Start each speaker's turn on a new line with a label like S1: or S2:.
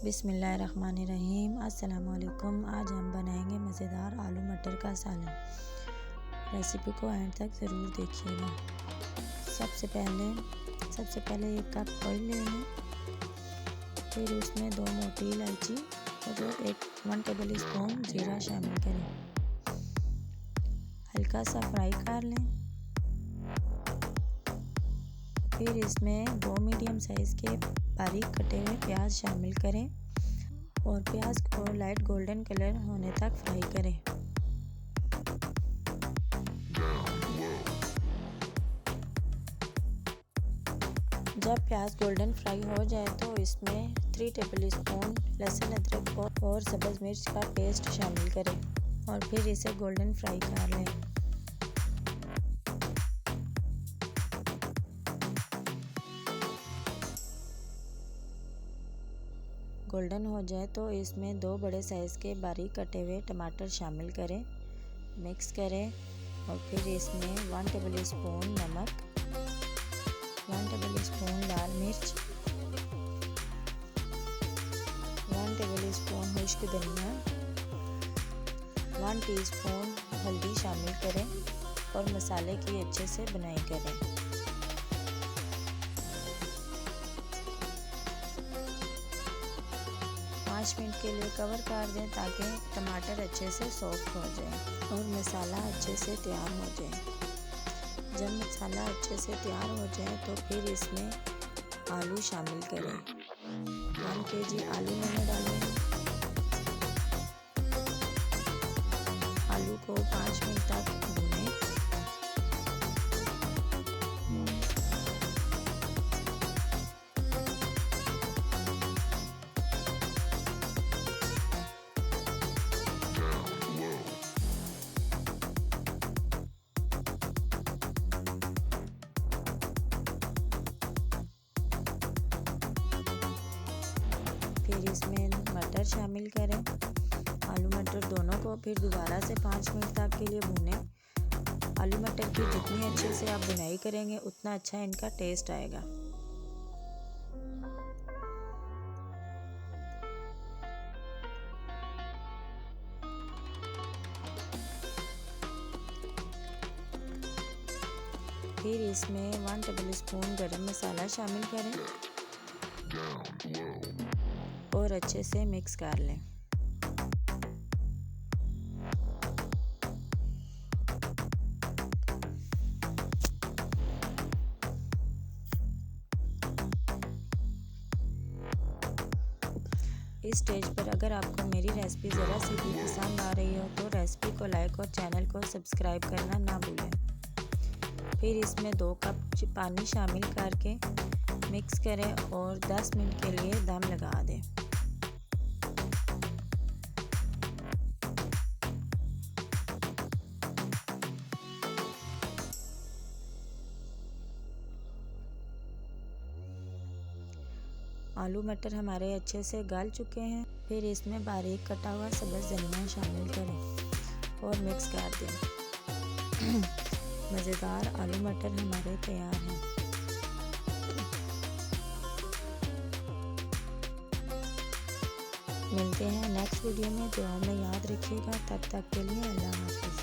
S1: बिस्मिल्लाहिर्रहमानिर्रहीम। अस्सलाम वालेकुम। आज हम बनाएंगे मज़ेदार आलू मटर का सालन। रेसिपी को एंड तक ज़रूर देखिएगा। सबसे पहले एक कप ऑयल ले लें। फिर उसमें 2 मोटी इलायची और 1 टेबल स्पून ज़ीरा शामिल करें। हल्का सा फ्राई कर लें। फिर इसमें 2 मीडियम साइज़ के बारीक कटे हुए प्याज शामिल करें और प्याज को लाइट गोल्डन कलर होने तक फ्राई करें। जब प्याज गोल्डन फ्राई हो जाए तो इसमें 3 टेबल स्पून लहसुन अदरक और सब्ज़ मिर्च का पेस्ट शामिल करें और फिर इसे गोल्डन फ्राई कर लें। गोल्डन हो जाए तो इसमें 2 बड़े साइज़ के बारीक कटे हुए टमाटर शामिल करें, मिक्स करें और फिर इसमें 1 टेबल स्पून नमक, 1 टेबल स्पून लाल मिर्च, 1 टेबल स्पून खुश्क धनिया, 1 टीस्पून हल्दी शामिल करें और मसाले की अच्छे से बुनाई करें। पाँच मिनट के लिए कवर कर दें ताकि टमाटर अच्छे से सॉफ्ट हो जाए और मसाला अच्छे से तैयार हो जाए। जब मसाला अच्छे से तैयार हो जाए तो फिर इसमें आलू शामिल करें। 1 केजी आलू मैंने डाले। आलू को 5 मिनट तक भूनें। फिर इसमें मटर शामिल करें। आलू मटर दोनों को फिर दोबारा से 5 मिनट तक के लिए भूनें। आलू मटर की जितनी अच्छे से आप बुनाई करेंगे उतना अच्छा इनका टेस्ट आएगा। फिर इसमें 1 टेबल स्पून गरम मसाला शामिल करें और अच्छे से मिक्स कर लें। इस स्टेज पर अगर आपको मेरी रेसिपी ज़रा सी भी पसंद आ रही हो तो रेसिपी को लाइक और चैनल को सब्सक्राइब करना ना भूलें। फिर इसमें 2 कप पानी शामिल करके मिक्स करें और 10 मिनट के लिए दम लगा दें। आलू मटर हमारे अच्छे से गल चुके हैं। फिर इसमें बारीक कटा हुआ सब्ज़ धनिया शामिल करें और मिक्स कर दें। मज़ेदार आलू मटर हमारे तैयार हैं। मिलते हैं नेक्स्ट वीडियो में। दुआ में याद रखिएगा। तब तक के लिए अल्लाह हाफ़िज़।